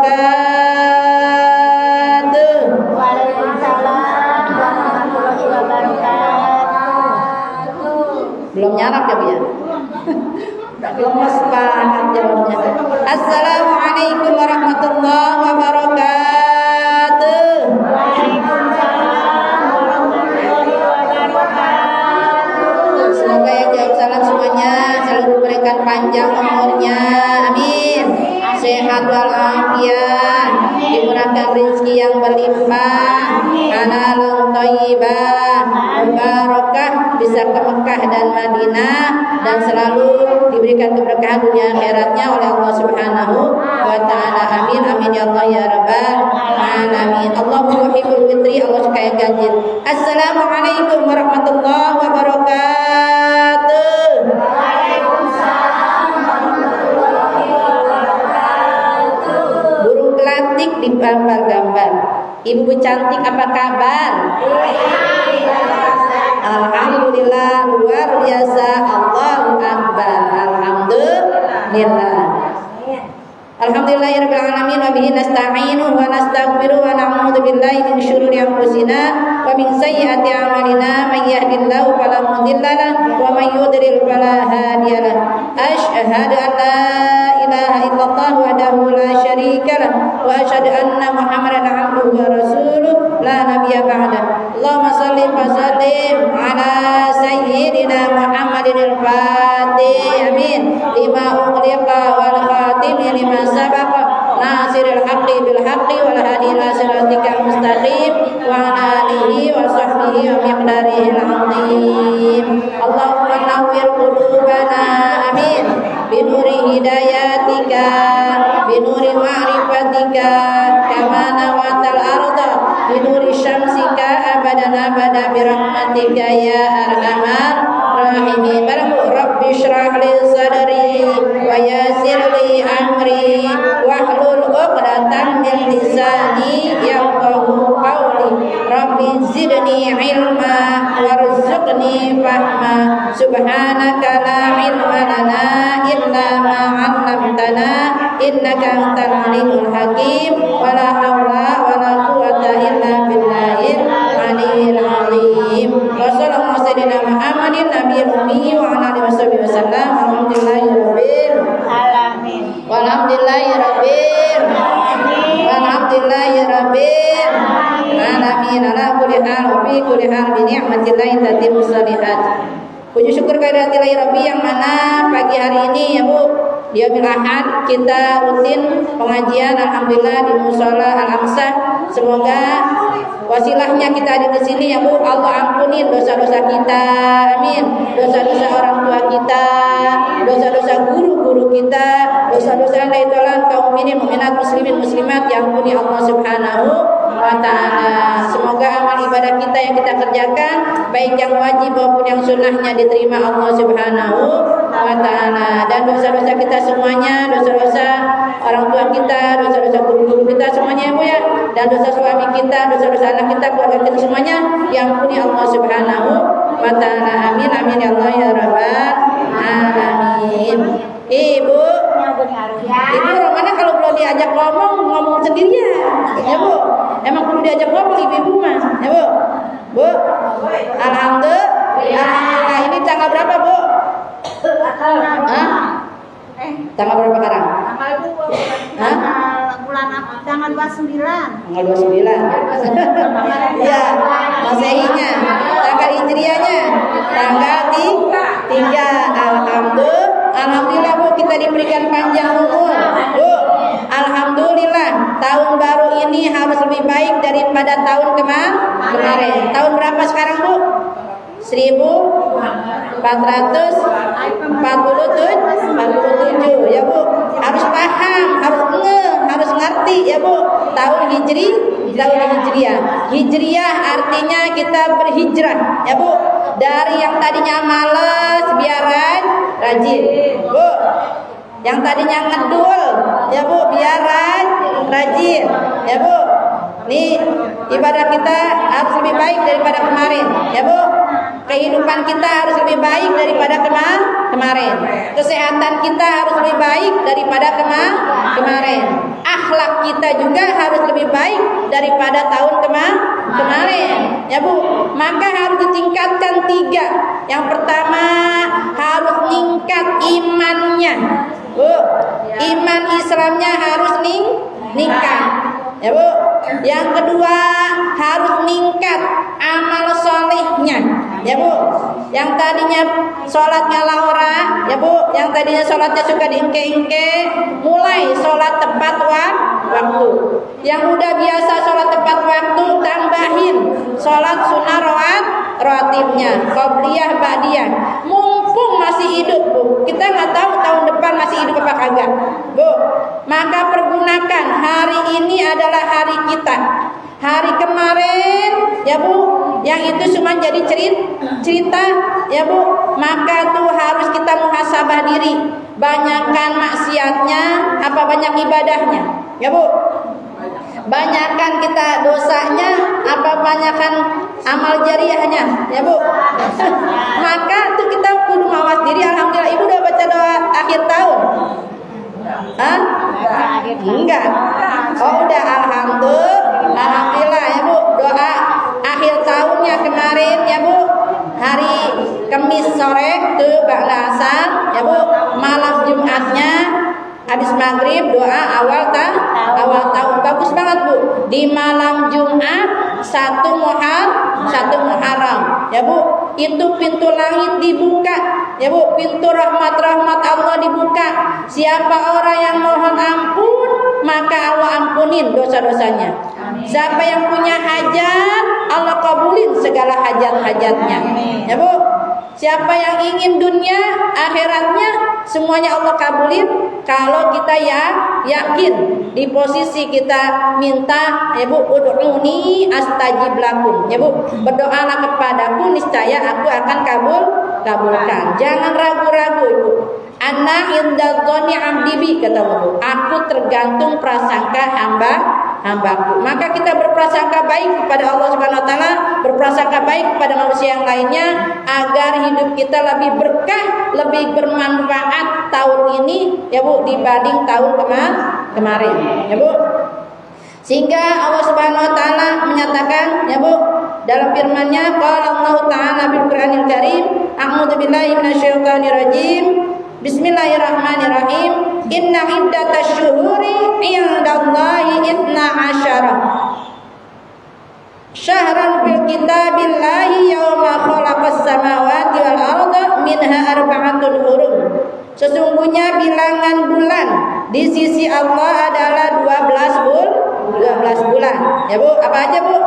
wabarakatuh. Waalaikumsalam warahmatullahi wabarakatuh. Belum nyarap ya Bu ya? Lemes banget jawabnya. Assalamualaikum warahmatullahi wabarakatuh. Waalaikumsalam warahmatullahi wabarakatuh. Semoga yang jawab salam semuanya selalu diberikan panjang umurnya, amin. Sehat walafiat, dimurahkan rezeki yang berlimpah, halal thayyibah, mubarakah, bisa ke Mekah dan Madinah, dan selalu diberikan keberkahan dunia akhiratnya oleh Allah Subhanahu wa taala. Amin amin ya Allah ya rabbal alamin. Allahu yuhibbul fitri, Allah suka yang ganjil. Assalamualaikum warahmatullahi wabarakatuh. Waalaikumsalam warahmatullahi wabarakatuh. Burung gelatik di gambar-gambar. Ibu cantik apa kabar? Alhamdulillah luar biasa. Allahu akbar. Alhamdulillah. Alhamdulillahirabbil alamin wa bihi nasta'inu wa nastaghfiru wa na'udzu billahi min syururi anfusina wa min sayyiati a'malina may yahdihillahu fala mudilla lahu wa may yudlil fala hadiya lahu. Asyhadu an la ilaha illallah wahdahu la syarika lahu wa asyhadu anna Muhammadan 'abduhu wa rasuluh la nabiyya ba'da. Allahumma shalli wa sallim ala sayyidina Muhammadin al-Fatih amin lima ughliqa wal khatim lima sabaqa nasiril haqqi bil haqqi wal hadi ila siratikal mustaqim wa ala alihi wa sahbihi wa miqdarihil azim. Allahumma nawwir qulubana amin binuri hidayatika binuri ma'rifatika kama nawatal arda binuri syamsika abadan abada birahmatika ya arhamar rahimin. Rabbi shrah li sadri wa yassir li amri wahlul 'uqdatam min lisani yafqahu qawli. Rabbi zidni ilma warzuqni fahma. Subhanaka la ilma lana illa ma 'allamtana innaka antal alimul hakim. Wa la haula wa la quwwata illa billahil aliyyil azim. Wa sallallahu sayyidina Muhammadin nabiyil ummi wa ala alihi wasallam. Alhamdulillahirabbil Alamin. walhamdulillahirabbil walhamdulillahirabbil alamin. Ala kulli hal wa fi kulli hal bi ni'matillahi tatimmu shalihat. Puji syukur kehadirat Rabbi yang mana pagi hari ini ya Bu, di yaumil ahad kita rutin pengajian alhamdulillah di Mushola Al-Amsah. Semoga wasilahnya kita ada di sini ya Bu, Allah ampuni dosa-dosa kita, amin. Dosa-dosa orang tua kita, dosa-dosa guru-guru kita, dosa-dosa lain-lain kaum mukminin, muslimin, muslimat yang ampuni Allah Subhanahu wa taala. Semoga amal ibadah kita yang kita kerjakan baik yang wajib maupun yang sunnahnya diterima Allah Subhanahu wa taala. Dan dosa-dosa kita semuanya, dosa-dosa orang tua kita, dosa-dosa guru-guru kita semuanya ya Bu ya, dan dosa suami kita, dosa-dosa anak kita, keluarga kita semuanya yang ampuni Allah Subhanahu wa taala. Amin amin ya Allah ya rabbal alamin. Ibu Romana kalau belum diajak ngomong sendirian ya Bu. Emang perlu diajak ngomong ibu-ibu mah ya Bu. Bu, alhamdulillah. Ini tanggal berapa Bu? Hah? Tanggal berapa sekarang? Hah? Tanggal 29. Tanggal 29. Iya, Masehinya. Tanggal Hijriahnya tanggal 3. Alhamdulillah Bu, kita diberikan panjang umur. Bu, alhamdulillah. Tahun baru ini harus lebih baik daripada tahun kemarin. Tahun berapa sekarang Bu? 1447 ya Bu. Harus paham, harus ngerti ya Bu. Tahun Hijriah. Hijriah artinya kita berhijrah ya Bu. Dari yang tadinya malas biar rajin Bu. Yang tadinya ngedul ya Bu, biar rajin ya Bu. Nih ibadah kita harus lebih baik daripada kemarin ya Bu. Kehidupan kita harus lebih baik daripada kemarin. Kesehatan kita harus lebih baik daripada kemarin. Akhlak kita kita juga harus lebih baik daripada tahun kemarin. Ya Bu, maka harus ditingkatkan 3. Yang pertama harus meningkat imannya. Bu, iman Islamnya harus meningkat. Ya Bu. Yang kedua harus meningkat amal solehnya. Ya Bu. Yang tadinya sholatnya laura, ya Bu, yang tadinya sholatnya suka diingke-ingke, mulai sholat tepat waktu. Yang udah biasa sholat tepat waktu, tambahin sholat sunnah rawatibnya, qobliyah, ba'diyah. Mumpung masih hidup Bu, kita nggak tahu tahun depan masih hidup apa kagak Bu, maka pergunakan hari ini adalah hari kita. Hari kemarin ya Bu, yang itu cuma jadi cerita ya Bu, maka tuh harus kita muhasabah diri. Banyakkan maksiatnya apa banyak ibadahnya ya Bu, banyakkan kita dosanya apa banyakkan amal jariahnya ya Bu. Maka tuh kita kudu mawas diri. Alhamdulillah Ibu udah baca doa akhir tahun? Hah? Enggak. Oh udah, alhamdulillah ya Bu. Doa akhir tahunnya kemarin ya Bu, hari Kamis sore tuh ba'da asar ya Bu, malam Jumatnya habis maghrib doa awal tahun. Bagus banget Bu. Di malam Jumat 1 Muharram ya Bu, itu pintu langit dibuka ya Bu, pintu rahmat Allah dibuka. Siapa orang yang mohon ampun maka Allah ampunin dosa-dosanya. Siapa yang punya hajat Allah kabulin segala hajat-hajatnya ya Bu. Siapa yang ingin dunia akhiratnya semuanya Allah kabulin kalau kita yakin di posisi kita minta ya Bu, ud'uni astajib lakum ya Bu, berdoalah kepadaku niscaya aku akan kabulkan. Jangan ragu-ragu Ibu. Ana inda dzanni 'abdi bi, kata Bu, aku tergantung prasangka hambaku. Maka kita berprasangka baik kepada Allah Subhanahu wa taala, berprasangka baik kepada manusia yang lainnya agar hidup kita lebih berkah, lebih bermanfaat tahun ini ya Bu dibanding tahun kemarin ya Bu. Sehingga Allah Subhanahu wa taala menyatakan ya Bu dalam firman-Nya, qala Allah taala bil Qur'anil Karim, a'udzu billahi minasyaitonir rajim. Bismillahirrahmanirrahim. Inna iddatash syuhuri 'indallahi 12 syahran fil kitabillahi yauma khalaqas samawati wal arda minha arba'atun hurum. Sesungguhnya bilangan bulan di sisi Allah adalah 12 bulan. Ya Bu, apa aja Bu?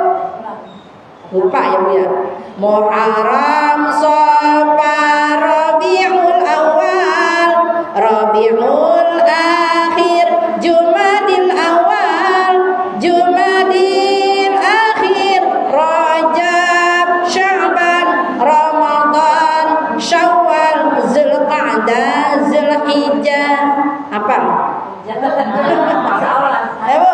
Lupa ya Bu ya. Muharram, Safar, Rabiul Awal, Rabiul Akhir, Jumadil Awal, Jumadil Akhir, Rajab, Sya'ban, Ramadan, Syawal, Zulqa'dah, Zulhijjah. Apa? Ayo,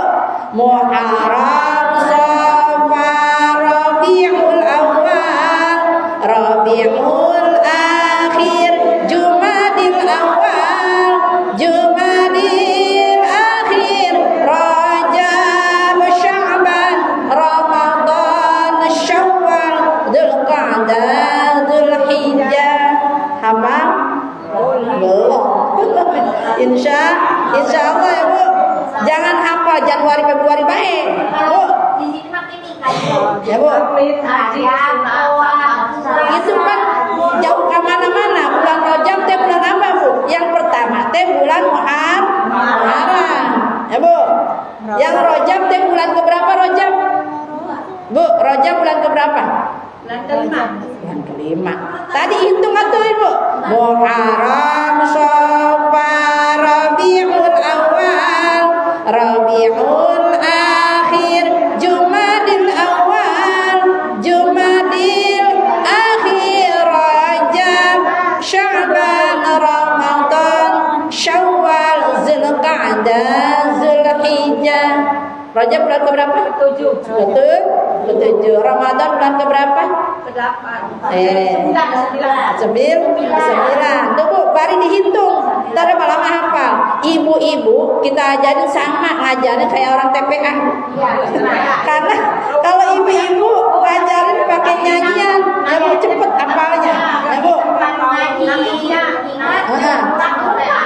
Muharram, Safar, Rabiul Awal, Rabiul Akhir, Jumadil Awal, Jumadil Akhir, Rajab, Sya'ban, Ramadan, Syawal, Zulqa'dah, Zulhijjah. Hafal? Belum. Insya Allah ya Bu. Jangan hafal Januari Februari baik Bu. Ya Bu. Itu kan jauh ke mana-mana. Bulan Rajab teh bulan apa Bu? Yang pertama teh bulan Muharram. Ya Bu. Yang Rajab teh bulan keberapa Rajab? Bu, Rajab bulan keberapa? Bulan kelima. Tadi hitung atuh Ibu. Muharram, Safar, Rabiul Awal, Rabiul Akhir, Jumadil Awal, Jumadil Akhir, Rajab, Sya'ban, Ramadan, Syawal, Zulqa'dah, Zulhijjah. Zulhijjah. Rajab bulan keberapa? 7. Betul. Ke-7. Ramadan bulan keberapa? Ke-8. 9. Tuh Bu, bari dihitung. Ntar malah hafal. Ibu-ibu kita ajarin sama ngajarin kayak orang TPA. Karena kalau ibu-ibu ngajarin pakai nyanyian, ya Bu cepet hafalnya. Ya Bu.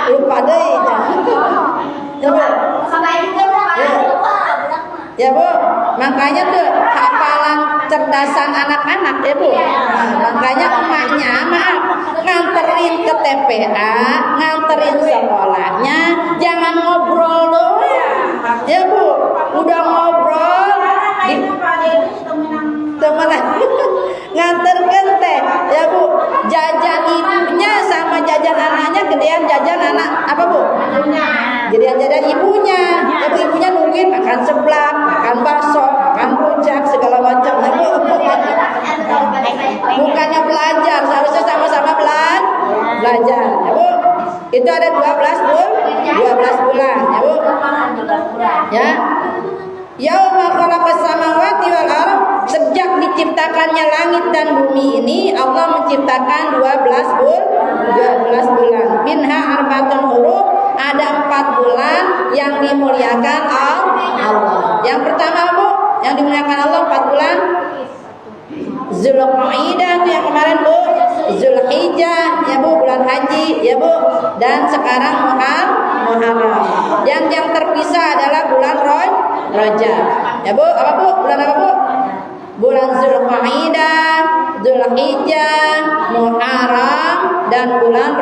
Lupa deh. Ya Bu. Ya Bu, makanya tuh hafalan cerdasan anak-anak ya Bu. Makanya emaknya maaf nganterin ke TPA, nganterin sekolahnya, jangan ngobrol doang. Ya Bu, udah ngobrol di temenan nganterkan teh ya Bu, jajan ibunya sama jajan anaknya gedean jajan anak apa Bu? Gedean jajan ibunya. Ya Bu, ibunya nungguin makan seblak, makan bakso, makan rujak segala macam ya Bu. Bukannya belajar, seharusnya sama-sama belajar ya Bu. Itu ada 12 bulan ya Bu. Ya. Yauma khalaqas samawati wal ardh, sejak diciptakannya langit dan bumi ini Allah menciptakan 12 bulan. Minha arba'atun huruf, ada 4 bulan yang dimuliakan Allah. Yang pertama Bu, yang dimuliakan Allah 4 bulan. Zulqa'dah itu yang kemarin Bu, Zulhijjah ya Bu, bulan haji ya Bu, dan sekarang Muharram. Yang terpisah adalah bulan Rajab. Ya Bu, apa Bu? Bulan apa Bu? Bulan Zulqa'dah, Zulhijjah, Muharram dan bulan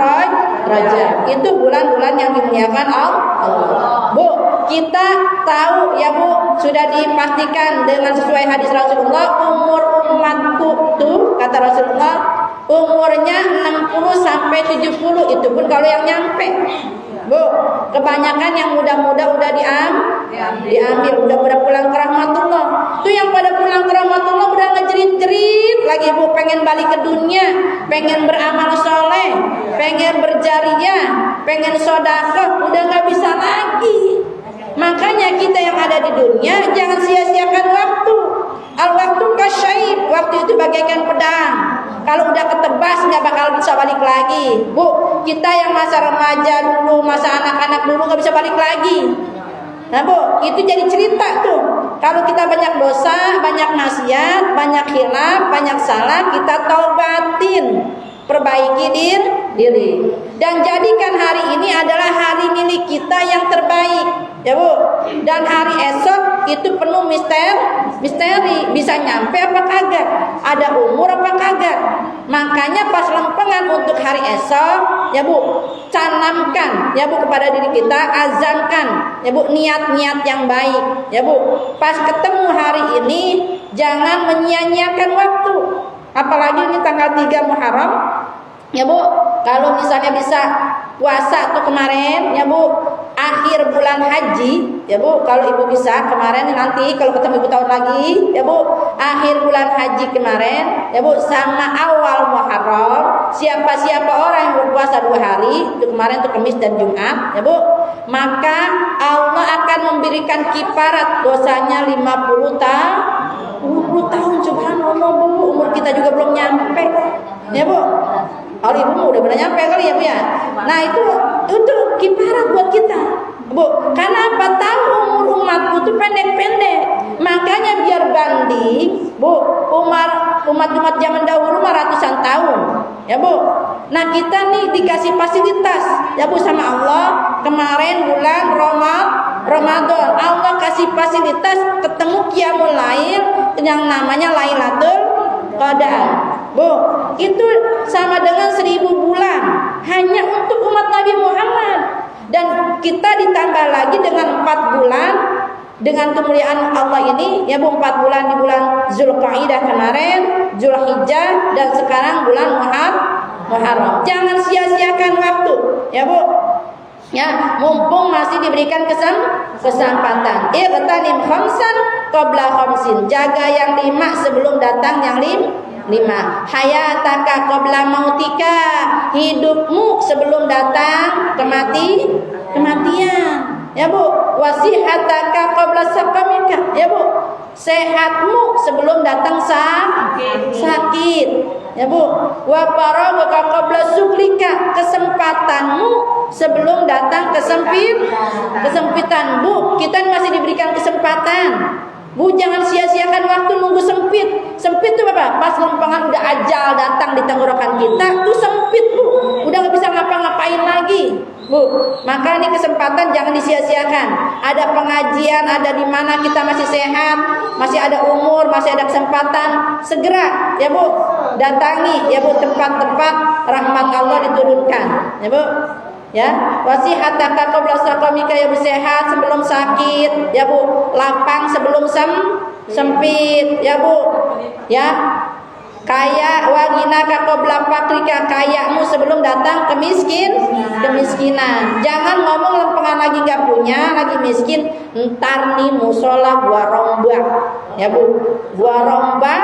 Rajab. Itu bulan-bulan yang dimuliakan Allah. Bu, kita tahu ya Bu, sudah dipastikan dengan sesuai hadis Rasulullah, umur umatku tuh kata Rasulullah umurnya 60 sampai 70, itu pun kalau yang nyampe. Bu, kebanyakan yang muda-muda udah diambil, udah pulang ke rahmatullah. Tuh yang pada pulang ke rahmatullah udah ngejerit-jerit lagi Bu, pengen balik ke dunia, pengen beramal soleh, pengen berjariah, pengen sedekah, udah nggak bisa lagi. Makanya kita yang ada di dunia jangan sia-siakan waktu. Al-waktu kasyaib, waktu itu bagaikan pedang. Kalau udah ketebas nggak bakal bisa balik lagi. Bu, kita yang masa remaja dulu, masa anak-anak dulu nggak bisa balik lagi. Nah Bu, itu jadi cerita tuh. Kalau kita banyak dosa, banyak maksiat, banyak khilaf, banyak salah, kita taubatin, perbaiki diri. Dan jadikan hari ini adalah hari milik kita yang terbaik. Ya Bu, dan hari esok itu penuh misteri, bisa nyampe apa kagak, ada umur apa kagak. Makanya pas lempengan untuk hari esok ya Bu, canamkan ya Bu kepada diri kita, azamkan ya Bu niat-niat yang baik ya Bu. Pas ketemu hari ini jangan menyia-nyiakan waktu, apalagi ini tanggal 3 Muharram ya Bu. Kalau misalnya bisa puasa tuh kemarin ya Bu, akhir bulan haji ya Bu, kalau Ibu bisa kemarin, nanti kalau ketemu Ibu tahun lagi ya Bu, akhir bulan haji kemarin ya Bu sama awal Muharram, siapa orang yang berpuasa 2 hari itu kemarin tuh Kamis dan Jumat ya Bu, maka Allah akan memberikan kifarat dosanya 50 tahun. Subhanallah Bu, umur kita juga belum nyampe ya Bu. Kalau ibu udah pernah nyampe kali ya Bu ya. Nah itu kifarat buat kita Bu. Karena apa? Tahu umur umatku itu pendek-pendek. Makanya biar banding Bu, umat zaman dahulu mah ratusan tahun ya Bu. Nah kita nih dikasih fasilitas ya Bu sama Allah. Kemarin bulan Ramadan Allah kasih fasilitas ketemu qiyamul lail yang namanya Lailatul Qadar Bu. Itu sama dengan 1000 bulan hanya untuk umat Nabi Muhammad. Dan kita ditambah lagi dengan 4 bulan dengan kemuliaan Allah ini ya Bu, 4 bulan di bulan Zulqa'dah kemarin, Zulhijjah, dan sekarang bulan Muharram. Jangan sia-siakan waktu ya Bu. Ya, mumpung masih diberikan kesempatan. Iqtanim khamsan qabla khamsin. Jaga yang 5 sebelum datang yang 5. Hayataka qabla mautika. Hidupmu sebelum datang kematian. Ya Bu, wasihataka qabla saqamika. Ya Bu, sehatmu sebelum datang sakit. Ya Bu, wa faragaka qabla suklika, kesempatanmu sebelum datang kesempitan. Bu, kita masih diberikan kesempatan. Bu, jangan sia-siakan waktu nunggu sempit. Sempit itu apa? Pas lempengan udah ajal datang di tenggorokan kita, itu sempit Bu. Udah nggak bisa ngapa-ngapain lagi. Bu, maka ini kesempatan jangan disia-siakan. Ada pengajian, ada di mana kita masih sehat, masih ada umur, masih ada kesempatan, segera ya Bu, datangi ya Bu tempat-tempat rahmat Allah diturunkan. Ya Bu. Ya, wasihataka qabla saqamika, ya Bu, sehat sebelum sakit, ya Bu, lapang sebelum sempit, ya Bu. Ya. Kaya waginaka qabla fakrika, kayamu sebelum datang kemiskinan. Jangan ngomong lempengan lagi gak punya, lagi miskin, ntar nih musola gua rombak. Ya Bu, gua rombak.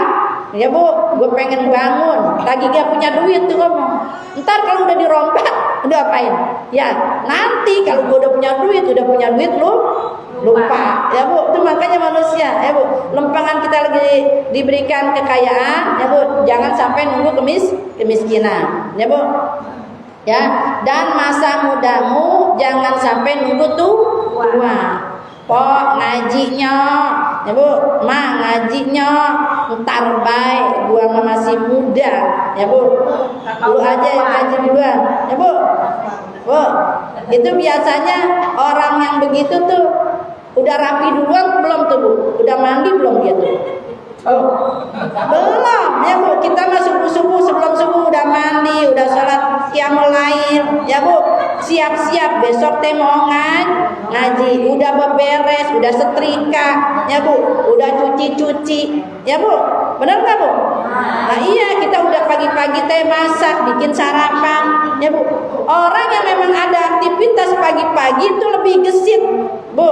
Ya Bu, gue pengen bangun, lagi gak punya duit tuh ngomong. Ntar kalau udah dirombak, udah apain? Ya, nanti kalau gue udah punya duit lu lupa. Ya Bu, itu makanya manusia. Ya Bu, lempengan kita lagi diberikan kekayaan. Ya Bu, jangan sampai nunggu kemiskinan. Ya Bu. Ya, dan masa mudamu jangan sampai nunggu tua. Pok ngajinya, ya Bu, ma ngajinya, ntar baik, gua masih muda, ya Bu, lu aja yang ngaji duluan, ya Bu. Bu, itu biasanya orang yang begitu tuh udah rapi duluan belum tuh Bu, udah mandi belum gitu? Oh, belum, ya Bu, kita masuk subuh sebelum subuh udah mandi, udah sholat qiyamul lail, ya Bu, siap-siap besok teh mau ngaji, udah beberes, udah setrika, ya Bu, udah cuci-cuci, ya Bu, benar nggak Bu? Nah iya, kita udah pagi-pagi teh masak, bikin sarapan, ya Bu. Orang yang memang ada aktivitas pagi-pagi itu lebih gesit, Bu,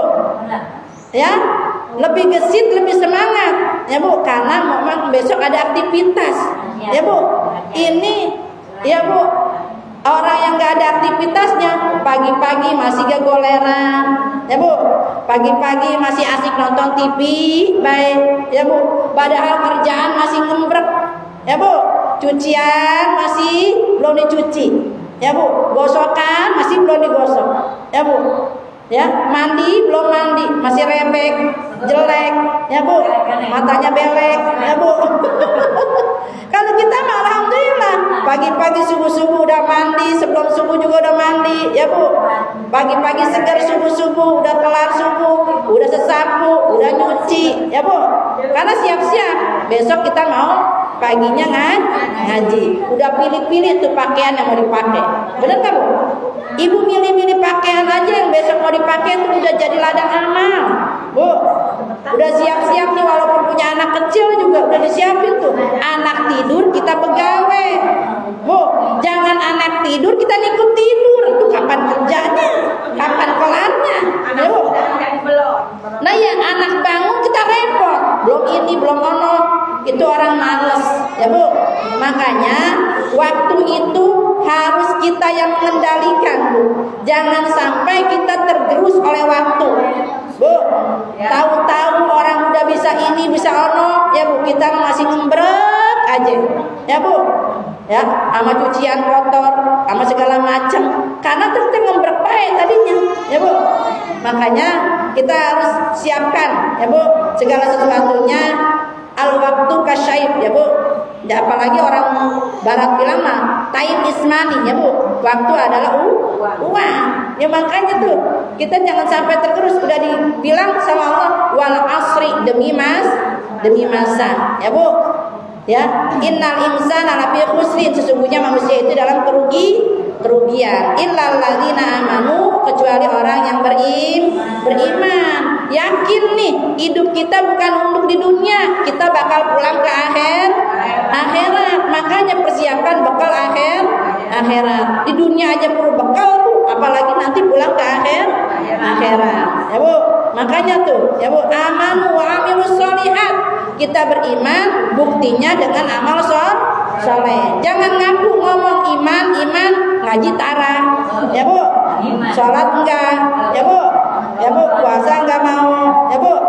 ya, lebih gesit, lebih semangat, ya Bu, karena memang besok ada aktivitas, ya Bu. Ini, ya Bu, orang yang gak ada aktivitasnya, pagi-pagi masih gak goleran, ya Bu, pagi-pagi masih asik nonton TV, baik, ya Bu, padahal kerjaan masih ngembrek, ya Bu, cucian masih belum dicuci, ya Bu, gosokan masih belum digosok, ya Bu, ya, mandi belum mandi, masih rebek, jelek, ya Bu, matanya belek, ya Bu. Kalau kita mah alhamdulillah, pagi-pagi subuh-subuh udah mandi, sebelum subuh juga udah mandi, ya Bu. Pagi-pagi segar subuh-subuh, udah kelar subuh, udah sesapu, udah nyuci, ya Bu. Karena siap-siap, besok kita mau paginya ngaji. Udah pilih-pilih tuh pakaian yang mau dipakai. Bener nggak Bu? Ibu milih-milih pakaian aja yang besok mau dipakai itu udah jadi ladang amal, Bu. Udah siap-siap nih, walaupun punya anak kecil juga udah disiapin tuh. Anak tidur kita pegawai, Bu. Jangan anak tidur kita ikut tidur. Itu kapan kerjanya? Kapan kelarnya? Ya Bu. Nah ya, anak bangun kita repot. Belum ini, belum ono. Itu orang males, ya Bu. Makanya waktu itu harus kita yang mengendalikan, Bu. Jangan sampai kita tergerus oleh waktu, Bu. Tahu-tahu orang udah bisa ini, bisa ono, ya Bu, kita masih ngembrek aja, ya Bu. Ya, sama cucian kotor, sama segala macam. Karena terus ngembrek baik tadinya, ya Bu. Makanya kita harus siapkan, ya Bu, segala sesuatunya. Al-waktu kasyaib, ya Bu. Ya, apalagi orang barat bilang mah time is money, ya Bu. Waktu adalah uang. Ya makanya tuh kita jangan sampai tergerus. Udah dibilang sama Allah wal asri, demi masa, ya Bu. Ya, innal insana lafi khusrin, sesungguhnya manusia itu dalam kerugian. Illal ladzina amanu, kecuali orang yang beriman. Yakin nih, hidup kita bukan untuk di dunia, kita bakal pulang ke akhirat. Makanya persiapkan bekal akhirat. Di dunia aja perlu bekal Bu, apalagi nanti pulang ke akhirat. Ya Bu, makanya tuh, ya Bu, amanu wa amilus sholihat. Kita beriman, buktinya dengan amal soleh. Jangan ngaku ngomong iman, ngaji tarah, ya Bu. Sholat enggak, ya Bu. ya Bu, puasa nggak mau, ya Bu,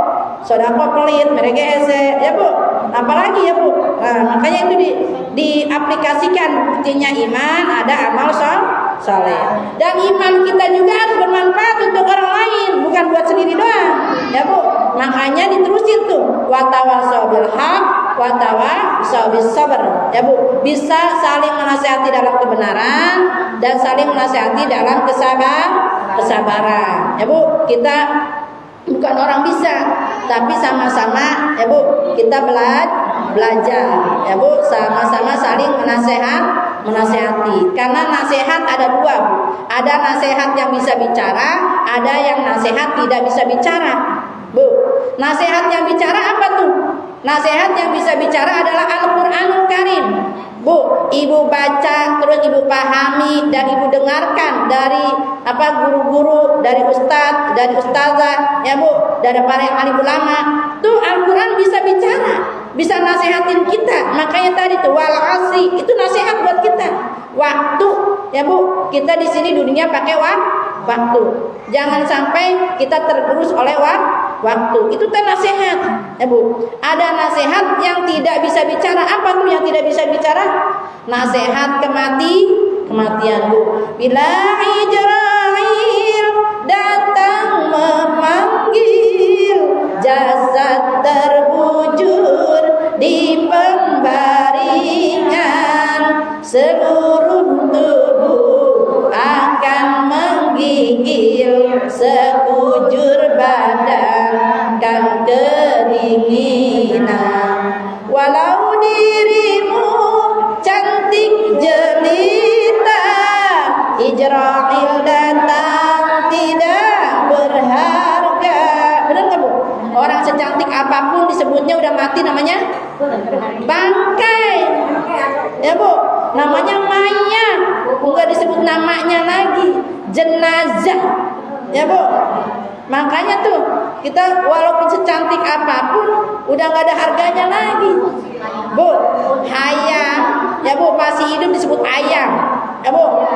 sedekah pelit, mereka ese, ya Bu, apalagi ya Bu. Nah, makanya itu diaplikasikan, buktinya iman ada amal soleh. Dan iman kita juga harus bermanfaat untuk orang lain, bukan buat sendiri doang, ya Bu. Makanya diterusin tuh, watawasau bil haq, watawasau bis sabr, ya Bu. Bisa saling menasihati dalam kebenaran dan saling menasihati dalam kesabaran, ya Bu. Kita bukan orang bisa, tapi sama-sama ya Bu, kita belajar ya Bu, sama-sama saling menasehati. Karena nasihat ada dua Bu, ada nasihat yang bisa bicara, ada yang nasihat tidak bisa bicara Bu. Nasihat yang bicara apa tuh? Nasihat yang bisa bicara adalah Al-Qur'anul Karim Bu. Ibu baca, terus ibu pahami dan ibu dengarkan dari guru-guru, dari ustadz, dari ustazah ya Bu, dari para alim ulama. Tuh Al-Qur'an bisa bicara, bisa nasihatin kita. Makanya tadi tuh wal asri itu nasihat buat kita. Waktu ya Bu, kita di sini dunia pakai waktu. Jangan sampai kita tergerus oleh waktu. Itu teh nasihat ya Bu. Ada nasihat yang tidak bisa bicara. Apa tuh yang tidak bisa bicara? Nasihat kematian Bu. Bila Ijrail datang memanggil, jasad terbujur di pembaringan, seluruh tubuh akan menggigil, sekujur badan kan kedinginan. Walau dirimu cantik jelita, Ijrail datang tidak berharga. Benar nggak Bu? Orang secantik apapun disebutnya udah mati namanya bangkai ya Bu, namanya mayat, bukan disebut namanya lagi jenazah ya Bu. Makanya tuh kita walaupun secantik apapun udah nggak ada harganya lagi Bu. Ayam ya Bu, masih hidup disebut ayam ya Bu,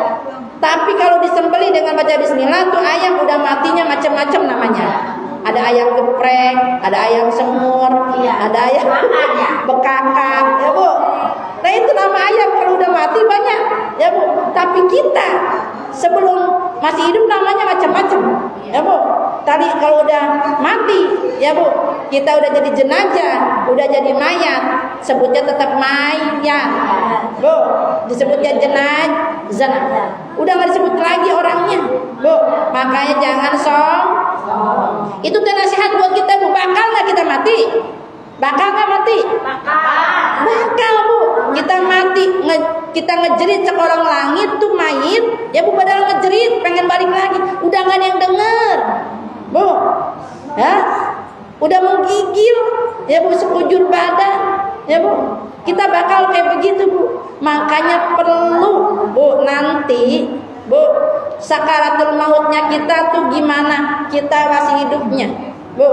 tapi kalau disembelih dengan baca bismillah tuh ayam udah matinya macam-macam namanya. Ada ayam geprek, ada ayam semur, ada ayam bekakak ya Bu. Nah itu nama ayam kalau udah mati banyak ya Bu. Tapi kita sebelum masih hidup namanya macam-macam ya Bu. Tadi kalau udah mati ya Bu, kita udah jadi jenazah, udah jadi mayat, sebutnya tetap mayat Bu, disebutnya jenazah, udah nggak disebut lagi orangnya Bu. Makanya jangan itu tuh nasihat buat kita Bu. Bakal nggak kita mati? Bakal nggak mati? Bakal Bu. Kita mati, kita ngejerit seorang langit tuh mayit ya Bu, padahal ngejerit pengen balik lagi, udah nggak ada yang denger Bu ya, udah menggigil ya Bu, sekujur badan ya Bu. Kita bakal kayak begitu Bu. Makanya perlu Bu nanti Bu, sakaratul mautnya kita tuh gimana? Kita masih hidupnya Bu.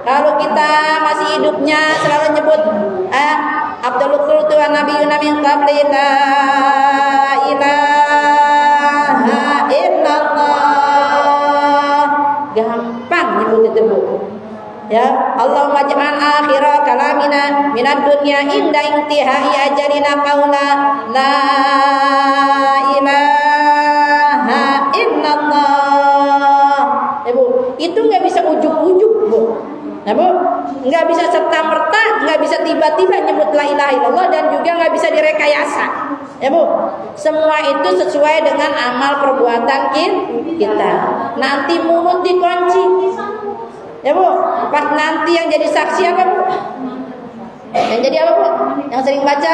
Kalau kita masih hidupnya selalu nyebut Abdul qultu wa nabiyyuna min qabli la ilaha illallah, gampang nyebut itu Bu ya. Allahumma ja'al akhira kalamina minad dunya inda intihai ajalina qaula la ilaha illallah ya Bu. Itu nggak bisa ujuk-ujuk Bu ya Bu, nggak bisa serta-merta, nggak bisa tiba-tiba nyebut la ilaha illallah, dan juga nggak bisa direkayasa ya Bu. Semua itu sesuai dengan amal perbuatan kita. Nanti mulut dikunci ya Bu. Pas nanti yang jadi saksi apa Bu? Yang jadi apa Bu? Yang sering baca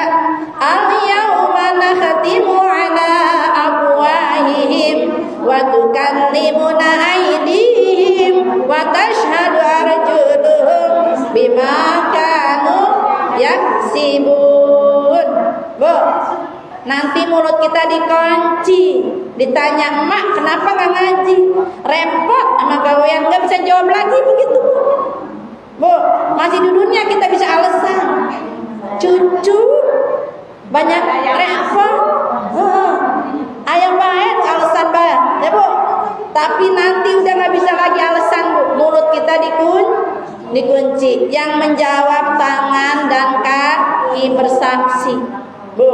al-yauma nakhtimu ala afwahihim wa tukallimuna aydihim wa tashhadu arjuluhum bima kanu yaksibun Bu. Nanti mulut kita dikunci, ditanya emak kenapa nggak ngaji, repot sama gawean, nggak bisa jawab lagi begitu Bu. Masih di dunia kita bisa alasan, cucu banyak repot, ayam baik alasan baik ya Bu. Tapi nanti udah nggak bisa lagi alasan Bu. dikunci. Yang menjawab tangan dan kaki bersaksi. Bu,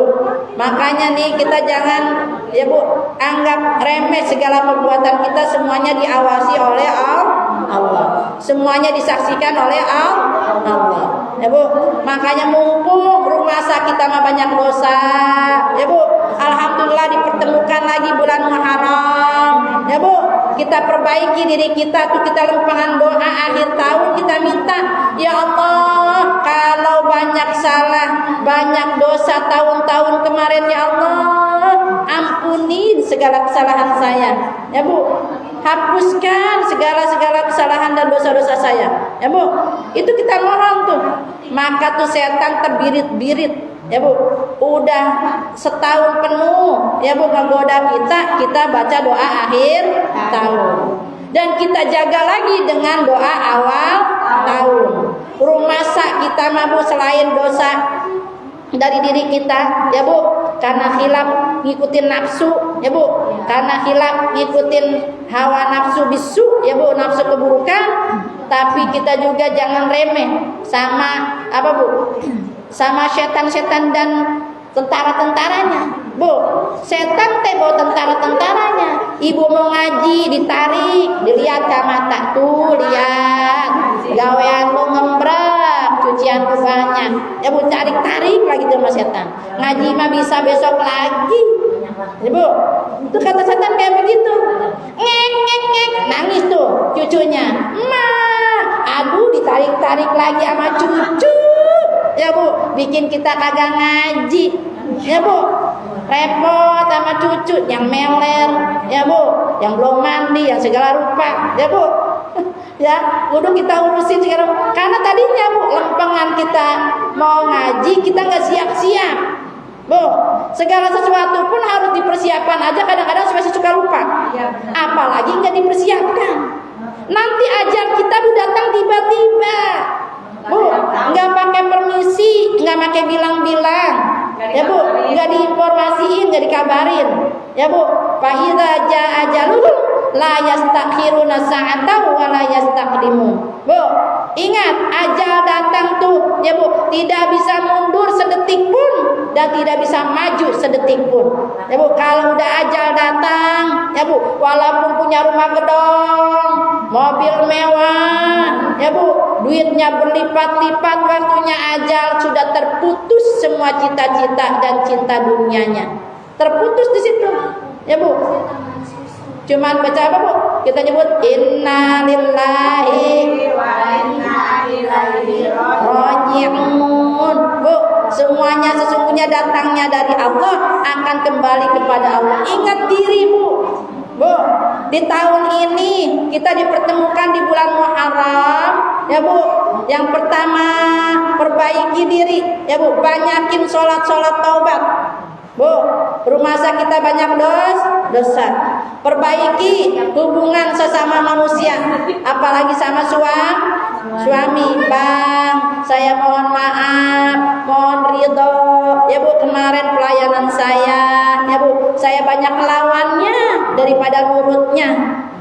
makanya nih kita jangan ya Bu, anggap remeh segala perbuatan kita, semuanya diawasi oleh Allah. Semuanya disaksikan oleh Allah. Ya Bu, makanya mumpung rumah sakit kita mah banyak dosa. Ya Bu, alhamdulillah dipertemukan lagi bulan Muharram. Ya Bu, kita perbaiki diri kita tuh, kita lempangan doa akhir tahun, kita minta, ya Allah, kalau banyak salah, banyak dosa tahun-tahun kemarin, ya Allah, ampuni segala kesalahan saya. Ya Bu, hapuskan segala kesalahan dan dosa-dosa saya. Ya Bu, itu kita mohon tuh. Maka tuh setan terbirit-birit. Ya Bu, udah setahun penuh ya Bu menggoda kita baca doa akhir tahun. Dan kita jaga lagi dengan doa awal tahun. Rumah sak kita mah Bu, selain dosa dari diri kita ya Bu, karena khilaf ngikutin nafsu ya Bu, karena khilaf ngikutin hawa nafsu bisu ya Bu, nafsu keburukan. Tapi kita juga jangan remeh sama apa Bu, sama setan-setan dan tentara-tentaranya. Bu, setan teh bawa tentara-tentaranya. Ibu mau ngaji ditarik, dilihat ke mata tuh, lihat gawean mau ngembrek, cucian banyak. Ya Bu, tarik-tarik lagi sama setan. Ngaji mah bisa besok lagi. Ya Bu, itu kata setan kayak begitu. Ngek ngek ngek, nangis tuh cucunya. Aduh, ditarik-tarik lagi sama cucu. Ya Bu, bikin kita kagak ngaji. Ya Bu, repot sama cucu yang meler. Ya Bu, yang belum mandi, yang segala rupa. Ya Bu, ya kudu kita urusin sekarang. Karena tadinya Bu, lempengan kita mau ngaji, kita nggak siap-siap. Bu, segala sesuatu pun harus dipersiapkan aja. Kadang-kadang masih suka lupa. Apalagi nggak dipersiapkan. Nanti ajal kita Bu datang tiba-tiba. Bu, nggak pakai permisi, nggak pakai bilang-bilang. Ya Bu, nggak diinformasiin, nggak dikabarin. Ya Bu, fa idza jaa ajaluhum la yastakhiruna sa'atan wa la yastaqdimun. Bu, ingat ajal datang tuh, ya Bu, tidak bisa mundur sedetik pun dan tidak bisa maju sedetik pun. Ya Bu, kalau udah ajal datang, ya Bu, walaupun punya rumah gedong, mobil mewah, ya Bu, duitnya berlipat-lipat, waktunya ajal sudah terputus semua cita-cita dan cinta dunianya. Terputus di situ. Ya Bu. Cuman baca apa Bu? Kita nyebut inna lillahi wa inna ilaihi raji'un. Bu, semuanya sesungguhnya datangnya dari Allah, akan kembali kepada Allah. Ingat diri Bu. Bu, di tahun ini kita dipertemukan di bulan Muharram, ya Bu. Yang pertama, perbaiki diri, ya Bu, banyakin sholat taubat. Bu, rumah sakit kita banyak dosa. Perbaiki hubungan sesama manusia, apalagi sama suami. Bang, saya mohon maaf, mohon ridho. Ya Bu, kemarin pelayanan saya, ya Bu, saya banyak melawannya daripada nurutnya.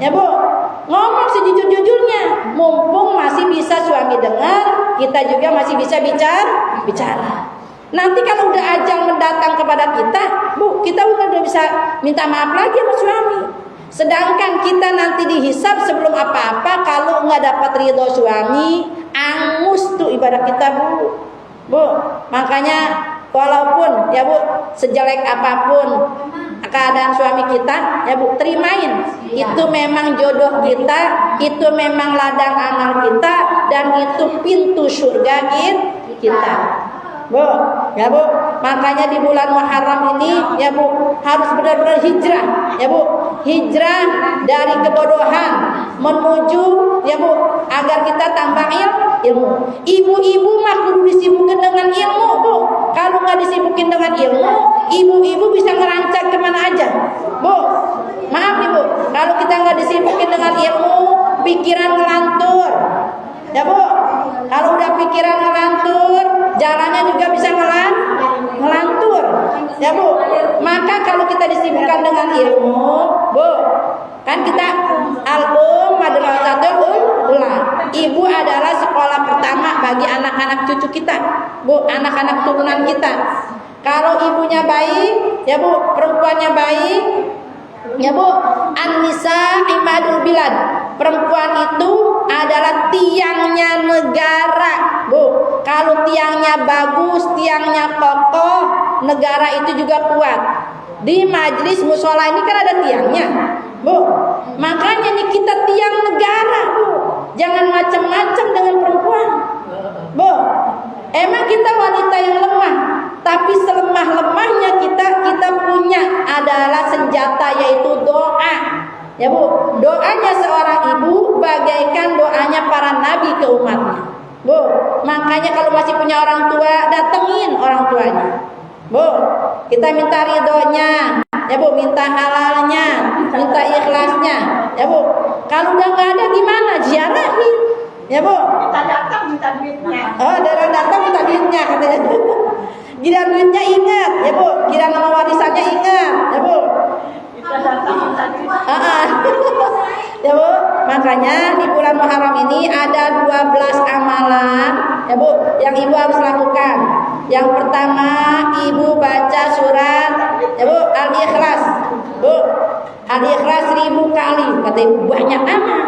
Ya Bu, ngomong sejujur-jujurnya. Mumpung masih bisa suami dengar, kita juga masih bisa bicara. Nanti kalau udah ajal mendatang kepada kita, Bu, kita udah bisa minta maaf lagi sama suami. Sedangkan kita nanti dihisab sebelum apa-apa, kalau nggak dapat ridho suami, angus tuh ibadah kita Bu. Bu, makanya walaupun ya Bu, sejelek apapun keadaan suami kita, ya Bu, terimain. Itu memang jodoh kita, itu memang ladang amal kita, dan itu pintu surga kita. Bu, ya Bu, makanya di bulan Muharram ini ya Bu, harus benar-benar hijrah, ya Bu, hijrah dari kebodohan menuju ya Bu, agar kita tambah ilmu. Ibu-ibu mah kudu disibukkan dengan ilmu Bu. Kalau nggak disibukin dengan ilmu, ibu-ibu bisa ngerancang kemana aja. Bu, maaf nih Bu, kalau kita nggak disibukin dengan ilmu, pikiran ngelantur. Ya Bu, kalau udah pikiran ngelantur, jalannya juga bisa ngelantur. Ya Bu, maka kalau kita disibukkan dengan ilmu, Bu, kan kita album madrasatul ula. Ibu adalah sekolah bagi anak-anak cucu kita, Bu, anak-anak turunan kita. Kalau ibunya baik, ya Bu, perempuannya baik, ya Bu, an-nisa imadul bilad. Perempuan itu adalah tiangnya negara, Bu. Kalau tiangnya bagus, tiangnya kokoh, negara itu juga kuat. Di majelis musola ini kan ada tiangnya, Bu. Makanya nih kita tiang negara, Bu. Jangan macam-macam dengan perempuan, Bu. Emang kita wanita yang lemah, tapi selemah-lemahnya kita punya adalah senjata, yaitu doa. Ya Bu, doanya seorang ibu bagaikan doanya para nabi ke umatnya, Bu. Makanya kalau masih punya orang tua, datengin orang tuanya, Bu. Kita minta ridhonya, ya Bu, minta halalnya, minta ikhlasnya, ya Bu. Kalau udah nggak ada gimana? Ziarahin, ya Bu. Kita datang minta duitnya. Oh, datang minta duitnya katanya. Giliran duitnya ingat, ya Bu. Giliran nama warisannya ingat, ya Bu. Kita datang minta duitnya. Ya Bu, makanya di bulan Muharram ini ada 12 amalan, ya Bu, yang ibu harus lakukan. Yang pertama, ibu baca surat, ya Bu, Al-Ikhlas. Bu, Al-Ikhlas 1000 kali. Kata ibu, banyak amat.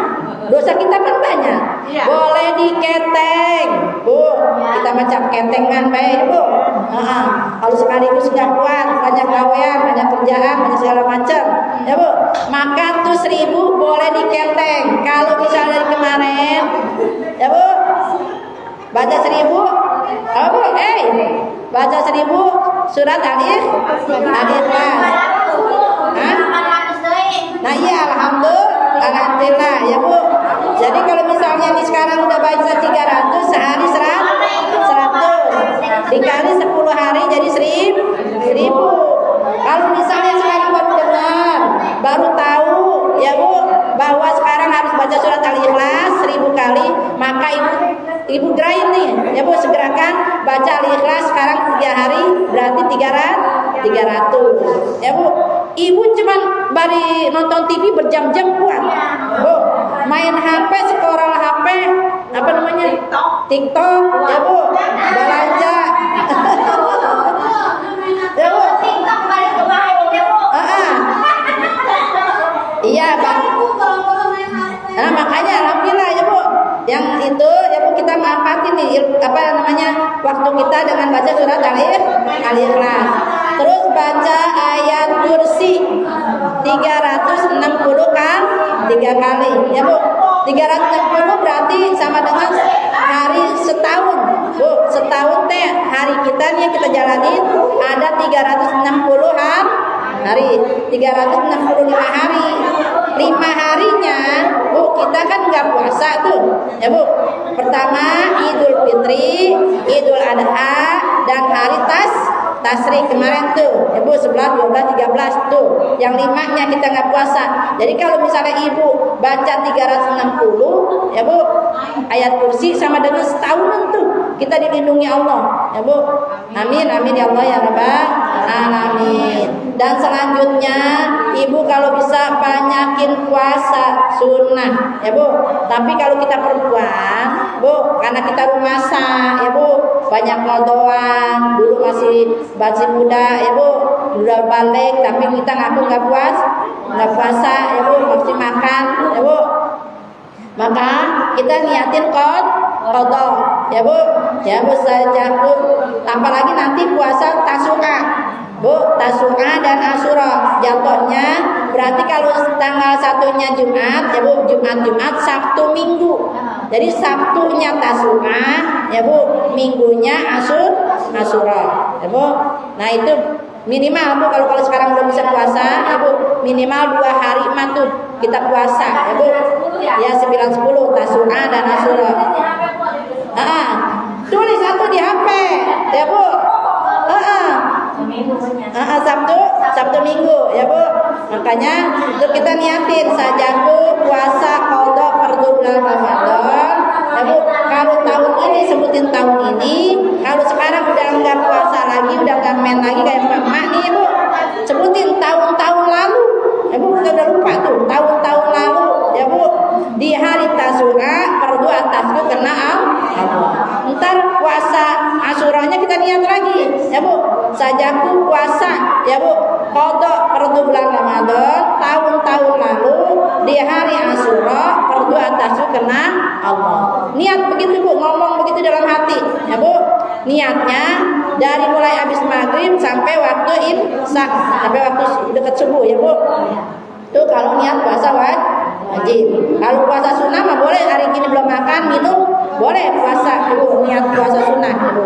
Dosa kita kan banyak. Iya. Boleh diketeng, Bu. Kita macam ketengan baik, Bu. Kalau sekaligus nggak kuat, banyak gawean, banyak kerjaan, banyak segala macam, ya Bu. Maka tuh 1000 boleh diketeng. Kalau misalnya dari kemarin, ya Bu, baca 1000, apa Bu? Baca 1000 surat Al-Ikhlas. Nah iya, alhamdulillah, ya Bu. Jadi kalau misalnya nih sekarang udah baca 300, sehari 100, dikali 10 hari jadi 1000. Kalau misalnya sekarang baru dengar, baru tahu, ya Bu, bahwa sekarang harus baca surat Al-Ikhlas 1000 kali, maka ibu gerain nih, ya Bu, segerakan baca Al-Ikhlas sekarang 3 hari berarti 300, ya Bu. Ibu cuman bari nonton TV berjam-jam kuat, Bu. Main HP, scroll HP, apa namanya? TikTok, ya Bu. Belanja. Ya Bu. Iya, Pak. Nah, makanya alhamdulillah, ya Bu. Yang itu, ya Bu, kita manfaatin nih apa namanya? Waktu kita dengan baca surat Al-Ikhlas. Terus baca ayat kursi 360 kan 3 kali, ya Bu. 360 berarti sama dengan hari setahun, Bu. Setahun teh hari kita nih yang kita jalanin ada 360 hari, 365 hari. 5 harinya, Bu, kita kan nggak puasa tuh, ya Bu. Pertama Idul Fitri, Idul Adha, dan hari Tasrik kemarin tuh, ya Bu, 11, 12, 13 tuh. Yang 5-nya kita nggak puasa. Jadi kalau misalnya ibu baca 360, ya Bu, ayat kursi sama dengan setahunan tuh kita dilindungi Allah, ya Bu. Amin, amin ya Allah ya Rabbal alamin. Dan selanjutnya ibu kalau bisa banyakin puasa sunnah, ya Bu. Tapi kalau kita perempuan, Bu, karena kita rumasa, ya Bu, banyak doang. Dulu masih muda, ya Bu, udah balik tapi kita ngaku nggak puasa, ya Bu, masih makan, ya Bu. Maka kita niatin qadha, ya Bu, ya Bu saja Bu. Apalagi nanti puasa Tasu'a, Bu, Tasu'a dan Asyura jatuhnya berarti kalau tanggal 1-nya Jumat, ya Bu, Jumat, Sabtu, Minggu. Jadi Sabtunya Tasu'a, ya Bu, Minggunya Asyura, ya Bu. Nah itu minimal Bu, kalau sekarang belum bisa puasa, ya Bu, minimal 2 hari mah tuh kita puasa, ya Bu. Ya 9-10 Tasu'a dan Asyura. Tulis satu di HP, ya Bu. Sabtu Minggu, ya Bu. Makanya untuk kita niatin saja Bu, puasa qadha fardu bulan Ramadan, ya Bu. Kalau tahun ini sebutin tahun ini, kalau sekarang udah enggak puasa lagi, udah enggak main lagi kayak emak nih, Bu. Sebutin tahun-tahun lalu, ya Bu, kita udah lupa tuh tahun-tahun lalu, ya Bu. Di hari Tasu'a fardu atasku kena Allah. puasa Asyuranya kita niat lagi, ya Bu. Sajaku puasa, ya Bu. Qadha fardu bulan Ramadan tahun-tahun lalu di hari Asyura fardu atasku kena Allah. Niat begitu Bu, ngomong begitu dalam hati, ya Bu. Niatnya dari mulai habis maghrib sampai waktu imsak, sampai waktu dekat subuh, ya Bu. Itu kalau niat puasa wajib. Kalau puasa sunnah mah boleh, hari ini belum makan minum boleh puasa, Bu. Niat puasa sunnah, Bu.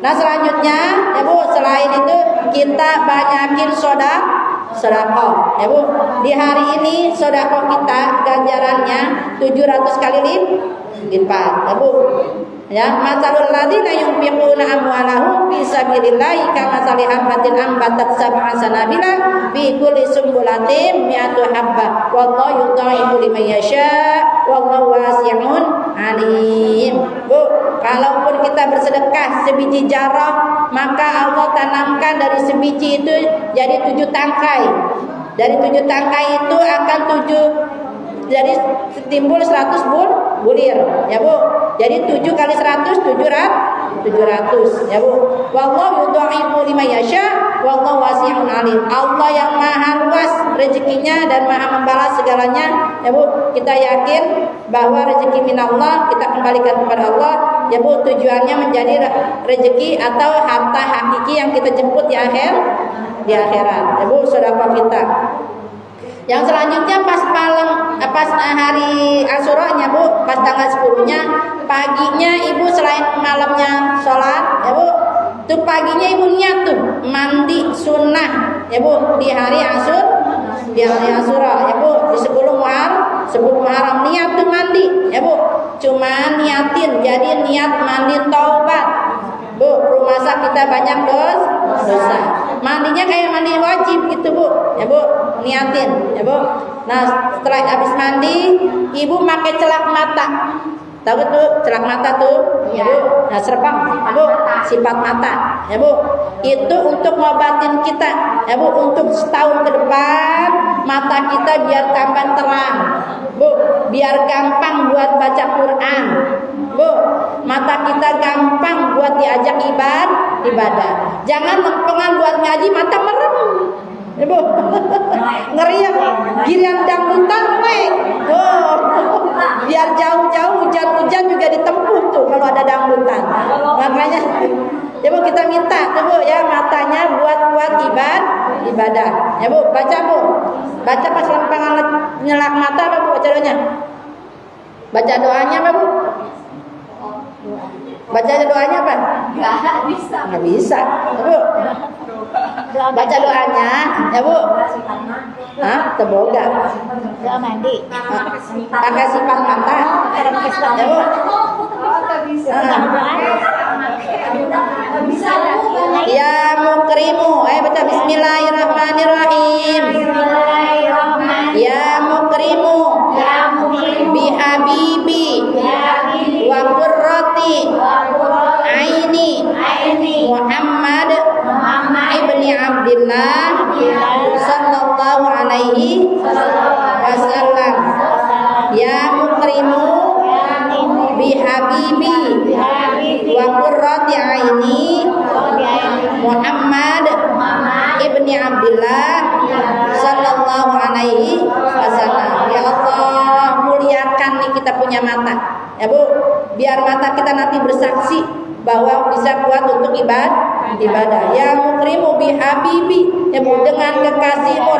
Nah selanjutnya, ya Bu, selain itu kita banyakin sedekah, ya Bu. Di hari ini sedekah kita ganjarannya 700 kali lipat, ya Bu. Ya, masalul ladzina yunfiquna amwalahum fi sabilillahi kamathali habatin ambatat sab'a sanabila fi kulli sumbulatin mi'atu habba wallahu yudha'ifu liman yasha wallahu wasi'un alim. Bu, kalaupun kita bersedekah sebiji jarah, maka Allah tanamkan dari sebiji itu jadi 7 tangkai. Dari 7 tangkai itu akan 7 timbul 100 bulir, ya Bu. Jadi 7 kali 100 700, ya Bu. Wallahu yudha'ifu liman yasha wallahu wasi'un alim. Allah yang maha luas rezekinya dan maha membalas segalanya, ya Bu. Kita yakin bahwa rezeki minallah, kita kembalikan kepada Allah, ya Bu. Tujuannya menjadi rezeki atau harta hakiki yang kita jemput di akhirat, ya Bu. Sedekah kita. Yang selanjutnya pas hari Asyuranya Bu, pas tanggal 10-nya, paginya Ibu selain malamnya sholat, ya Bu, tuh paginya Ibu niat tuh mandi sunnah, ya Bu, di hari Asyura, ya Bu, di 10 Muharram niat tuh mandi, ya Bu. Cuma niatin, jadi niat mandi taubat, Bu. Rumah sakit kita banyak dosa. Mandinya kayak mandi wajib gitu Bu, ya Bu, niatin, ya Bu. Nah setelah habis mandi, Ibu pakai celak mata. Tahu tuh celak mata tuh, ya Bu. Nah serpang, Bu, sifat mata, ya Bu. Itu untuk ngobatin kita, ya Bu, untuk setahun ke depan mata kita biar tambah terang, Bu, biar gampang buat baca Quran, Bu. Mata kita gampang buat diajak ibadah. Jangan lempengan buat ngaji mata merem, ya Bu. Ngeriak giliran dangdutan oh. Biar jauh-jauh hujan-hujan juga ditempuh tuh kalau ada dangdutan. Makanya ya Bu, kita minta tuh Bu, ya, matanya buat ibadah, ya Bu. Baca Bu, baca pas lempengan nyelak mata apa Bu, baca doanya. Baca doanya apa Bu? Baca doanya apa? Nggak bisa, Bu. Baca doanya, ya Bu. Hah? Teboga. Doa mandi. Pakai sifat mata, ya Bu. Ya mukrimu, ayo baca Bismillahirrahmanirrahim. Ya mukrimu, bihabibi, wa qurrati aini, Muhammad ibni Abdillah sallallahu alaihi wasallam. Ya mukrimu bihabibi wa qurrati aini, Muhammad ibni Abdillah sallallahu alaihi wasallam. Ya Allah, muliakan nih kita punya mata, ya Bu, biar mata kita nanti bersaksi bahwa bisa kuat untuk ibadah. Ya mukrimu bihabibi, ya Bu, dengan kekasihmu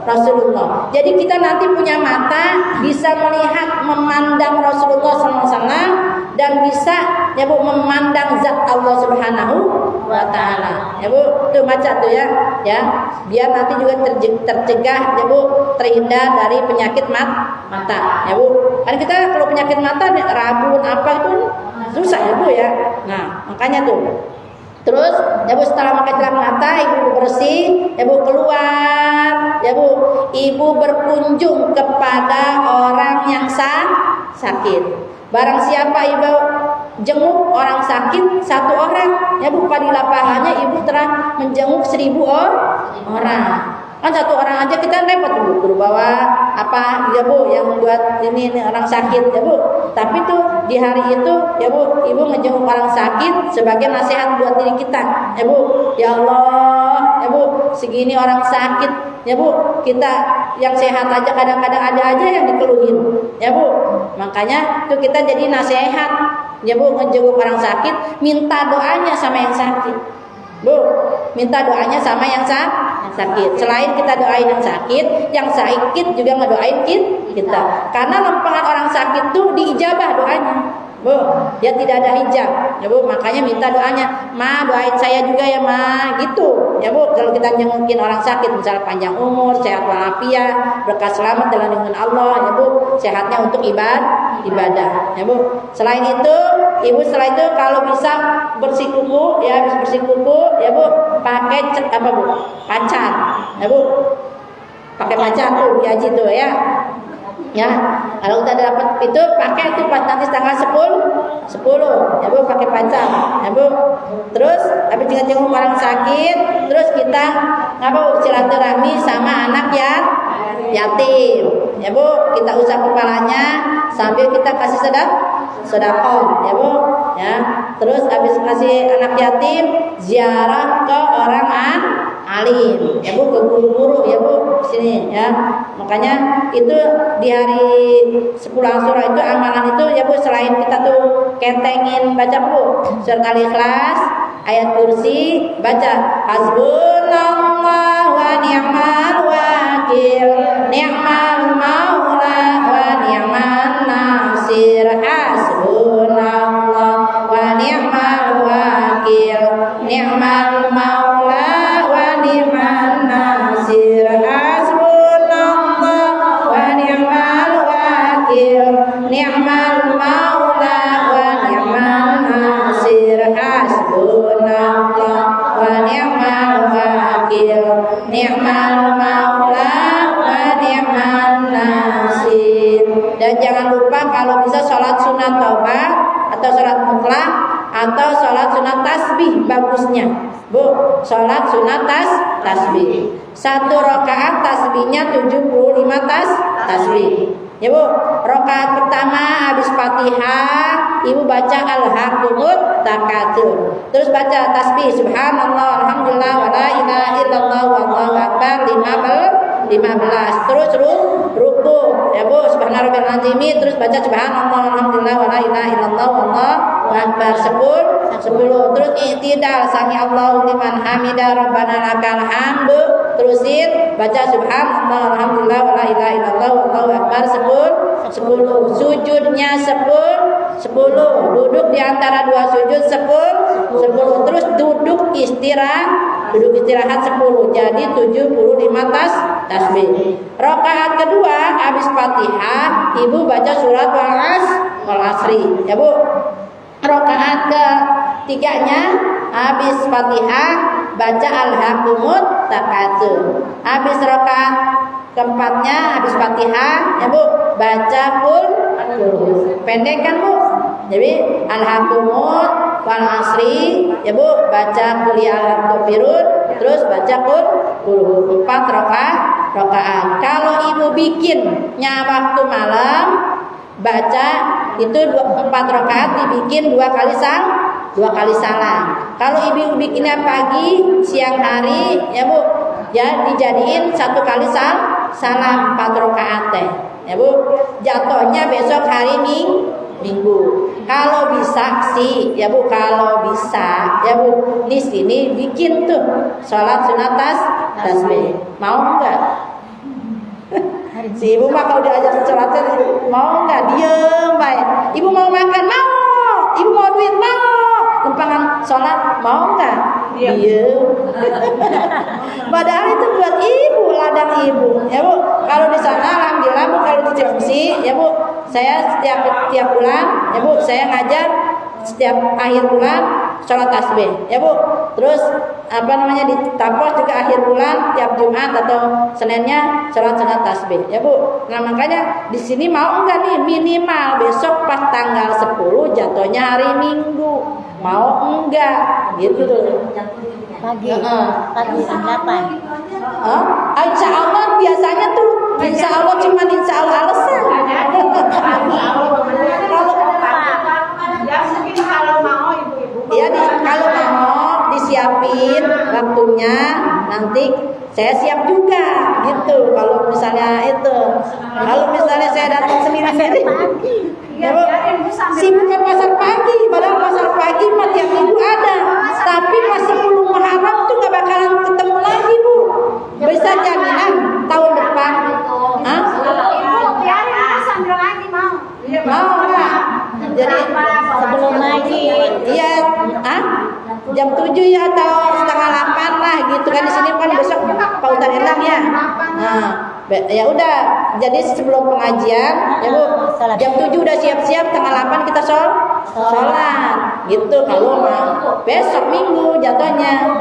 Rasulullah. Jadi kita nanti punya mata bisa melihat, memandang Rasulullah SAW, dan bisa, ya Bu, memandang zat Allah Subhanahu wa Ta'ala, ya Bu. Tuh baca tuh, ya, biar nanti juga tercegah, ya Bu, terhindar dari penyakit mata, ya Bu. Kan kita kalau penyakit mata rabun apa itu susah, ya Bu, ya. Nah makanya tuh. Terus, ya Bu, setelah pakai celak mata, Ibu bersih, ya Bu, keluar, ya Bu, Ibu berkunjung kepada orang yang sakit. Barang siapa Ibu jenguk orang sakit 1 orang, ya Bu, padilah pahalanya Ibu telah menjenguk 1000 orang. Kan 1 orang aja kita repot Bu, bawa apa, ya Bu, yang buat ini orang sakit, ya Bu. Tapi tuh di hari itu ya Bu, ibu ngejenguk orang sakit sebagai nasihat buat diri kita ya Bu. Ya Allah ya Bu, segini orang sakit ya Bu, kita yang sehat aja kadang-kadang ada aja yang dikeluhin ya Bu. Makanya itu kita jadi nasihat ya Bu, ngejenguk orang sakit, minta doanya sama yang sakit Bu, minta doanya sama yang sakit. Selain kita doain yang sakit juga ngedoain kita. Karena lempengan orang sakit tuh diijabah doanya Bu, dia tidak ada hijab ya Bu, makanya minta doanya, Ma doain saya juga ya Ma, gitu ya Bu. Kalau kita jengukin orang sakit, misalnya panjang umur, sehat walafiat, berkah selamat dalam lindungan Allah ya Bu, sehatnya untuk ibadah ya Bu. Selain itu, ibu setelah itu kalau bisa bersikuku ya, habis bersikuku ya Bu, pakai apa Bu, pacar ya Bu, pakai pacar tuh diaji tuh ya. Ya, kalau udah dapat itu pakai itu pas nanti tanggal 10 ya Bu, pakai pacar ya Bu. Terus habis jenguk orang sakit, terus kita ngapa silaturahmi sama anak yang yatim ya Bu, kita usap kepalanya sambil kita kasih sedekah ya Bu ya. Terus habis kasih anak yatim, ziarah ke orang alim ya Bu, ke guru-guru ya Bu sini ya. Makanya itu di hari 10 Asyura itu amalan itu ya Bu, selain kita tuh kentengin baca Bu surat Al-Ikhlas, ayat kursi, baca hasbunallah wa ni'mal wakil, ni'mal maula wa ni'man nasir, hasbunallah wa ni'mal wakil, ni'mal maula wa ni'man nasir, ni'mal maula wa ni'man nasir, hasbunallah wa ni'mal wakil, ni'mal maula wa ni'man nasir. Dan jangan lupa kalau bisa sholat sunat taubah atau sholat mutlak atau sholat sunat tasbih, bagusnya Bu, sholat sunat tasbih. 1 rakaat tasbihnya 75 tasbih ya Bu. Rakaat pertama habis Fatihah, ibu baca Alhaakumut Takatsur. Terus baca tasbih subhanallah, alhamdulillah, wala ilaha illallah, wallahu akbar 15. Terus ruku ya Bu, subhanarabbiyal azim. Terus baca subhanallah, alhamdulillah, wala ilaha illallah, wallahu akbar 10. Terus i'tidal, sami Allahu liman hamidah, rabbana lakal hamdu. Terusin baca subhanallah, alhamdulillah, wala ilaha illallah, wallahu akbar 10. Sujudnya 10. Duduk di antara 2 sujud 10. Terus duduk istirahat 10. Jadi 75 tasbih. Rakaat kedua habis Fatihah, ibu baca surat wal asri ya Bu. Rakaat ketiganya habis Fatihah baca Alhaakumut Takatsur. Habis rakaat keempatnya habis Fatihah ya Bu, baca Qul. Pendek kan Bu? Jadi Alhaakumut wal asri ya Bu, baca Qul ya ayyuhal kafirun, terus baca Qul 4 rakaat. Kalau ibu bikinnya waktu malam, baca itu 4 rakaat dibikin 2 kali salam. Kalau ibu bikinnya pagi, siang hari ya Bu, ya dijadiin 1 kali salam 4 rakaat teh ya Bu. Jatuhnya besok hari Minggu. Kalau bisa sih ya Bu, kalau bisa ya Bu, di sini bikin tuh sholat sunat tasbih. Mau enggak? Si ibu mah kalau diajak sholat mau enggak? Diem baik. Ibu mau makan? Mau. Ibu mau duit? Mau. Tumpangan sholat mau enggak? Diem. Padahal itu buat ibu, ladang ibu ya Bu. Kalau di sana alhamdulillah Bu, kalau di Cilengsi ya Bu, saya setiap bulan ya Bu, saya ngajar setiap akhir bulan sholat tasbih ya Bu. Terus di Tapos juga akhir bulan tiap Jumat atau Seninnya sholat tasbih ya Bu. Nah makanya di sini mau enggak nih, minimal besok pas tanggal 10 jatuhnya hari Minggu, mau enggak gitu tuh. Pagi jam 8. Insya Allah biasanya tuh, insya Allah cuman insya Allah alasan. siapin waktunya, nanti saya siap juga gitu. Kalau misalnya saya datang sendiri, ya Bu, sibuk ke pasar pagi, padahal pasar pagi mah tiap minggu ada, tapi pas 10 Muharram tuh gak bakalan ketemu lagi Bu. Bisa jaminan tahun depan? Hah? Mau nggak? Jadi Sebelum ngaji. iya, jam 7 ya atau setengah 8 lah gitu kan, di sini kan besok pautan elang ya. Nah, ya udah, jadi sebelum pengajian ya Bu, jam 7 udah siap-siap, setengah 8 kita sholat gitu kalau mau. Besok minggu jatuhnya.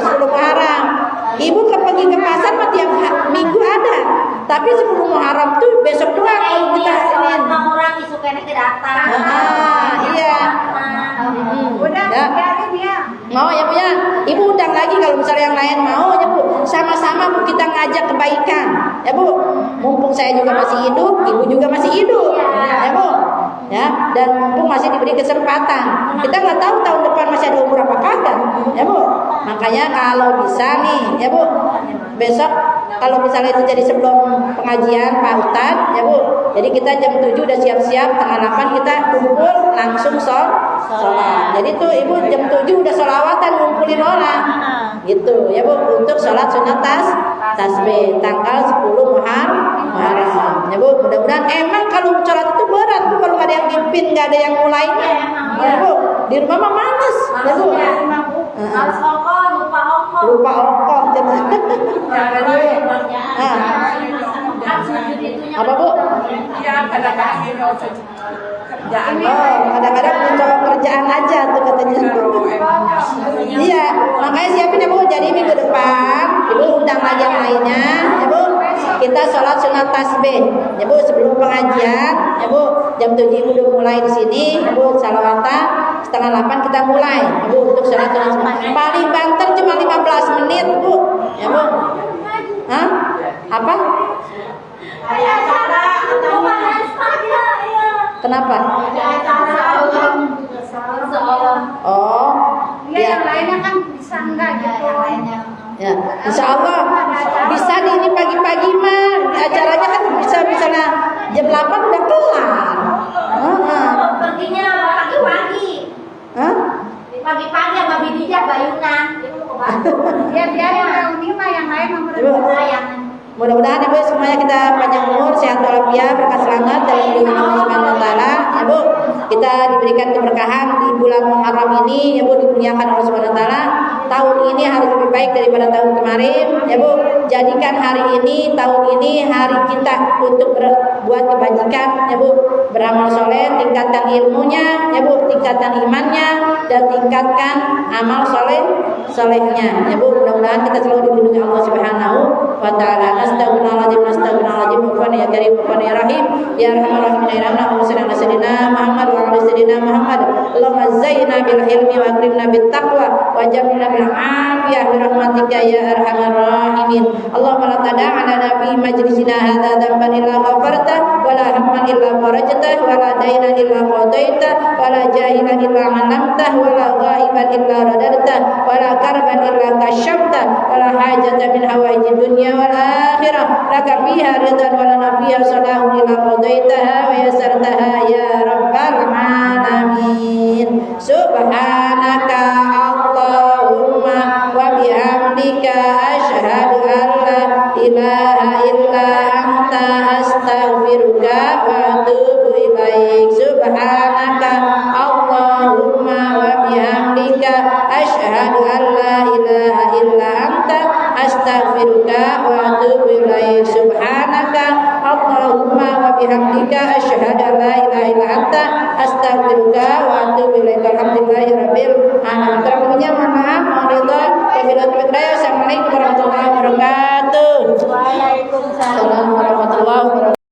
Sebelum Muharram. Ibu pergi ke pasar mah tiap minggu ada, tapi sebelum Muharram tuh besok doang kalau kita ingin. Orang isu kene datang. Iya. Udah, Ya. biarin ya. Mau ya Bu ya? Ibu undang lagi kalau misalnya yang lain mau ya Bu. Sama-sama Bu kita ngajak kebaikan. Ya Bu. Mumpung saya juga masih hidup, Ibu juga masih hidup. Ya Bu. Ya, dan mumpung masih diberi kesempatan. Kita nggak tahu tahun depan masih ada umur apa kagak. Ya Bu. Makanya kalau bisa nih, ya Bu. Besok kalau misalnya itu jadi sebelum pengajian Pak Ustadz, ya Bu. Jadi kita jam 7 udah siap-siap, setengah 8 kita kumpul langsung sholat. Jadi tuh Ibu jam 7 udah sholawatan ngumpulin orang. Gitu ya Bu, untuk sholat sunat tasbih tanggal 10 Muharram. Ya Bu, mudah-mudahan emang kalau sholat itu berat Bu, kalau nggak ada yang pimpin, nggak ada yang mulainya. Ya Bu, di rumah mah males. Ya Bu. Harus ongkos, Lupa ongkos. Apa Bu? Iya, kadang-kadang kerjaan. Kadang-kadang mencoba kerjaan aja tuh katanya. Iya, makanya siapin ya Bu. Jadi minggu depan Ibu undang lagi yang lainnya, ya Bu. Kita sholat sunat tasbih, ya Bu, sebelum pengajian, ya Bu. Jam 7 Ibu udah mulai di sini, ya Bu. Salawatan setengah 8 kita mulai, ya Bu, untuk sholat sunat tasbih. Paling banter cuma 15 menit Bu, ya Bu. Hah? Apa? Kenapa? Oh, Ya, yang lainnya kan bisa enggak gitu. ya, insya Allah bisa di ini pagi-pagi mah acaranya kan bisa misalnya jam 8 udah kelar. Perginya pagi-pagi. Hah? Pagi-pagi sama bidinya bayunan. Ya biarin yang ini mah yang lain Ibu. Sayang. Mudah-mudahan Ibu semuanya kita panjang umur, sehat walafiat, berkah selamat dalam lindungan Allah Subhanahu wa taala. Ya Bu, kita diberikan keberkahan di bulan Muharram ini, ya Bu, dimuliakan Allah Subhanahu wa taala. Tahun ini harus lebih baik daripada tahun kemarin, ya Bu. Jadikan hari ini, tahun ini hari kita untuk berbuat kebajikan, ya Bu. Beramal soleh, tingkatkan ilmunya, ya Bu, tingkatkan imannya, dan tingkatkan amal solehnya, ya Bu. Mudah-mudahan kita selalu dilindungi Allah Subhanahu wa taala. Astagfirullahaladzim, Muhammad ya karim, Muhammad ya rahim, ya arhamar rahimin, ya rahman, Allahumma salli Muhammad wa ala sayyidina Muhammad. Allahumma zayyina bil ilmi wa akrimna bit taqwa wa jamilna bil afiyah bi rahmatika ya arhamar rahimin. Allahumma la tada'a lana fi majlisina hadza dhanban illa ghafarta wa la hamman illa farajta wa la dayna illa qadaita wa la jahilan illa 'allamta wa la ghaiban illa radadta wa la karban illa kashafta wa la hajatan min hawaijid dunya wal akhirah laka fiha ridwan wa lana fiha salahun illa qadaitaha wa yasartaha ya rabbal alamin. Subhanaka Allahumma wa bihamdika asyhadu an la ilaha illa anta astaghfiruka wa atubu ilaik. Subhanaka Allahumma wa bihamdika asyhadu an la ilaha illa anta astaghfiruka wa atubu ilaik. Subhanaka Allahumma wa bihamdika asyhadu an la ilaha illa anta astaghfiruka wa atubu ilaik. Alhamdulillahirabbil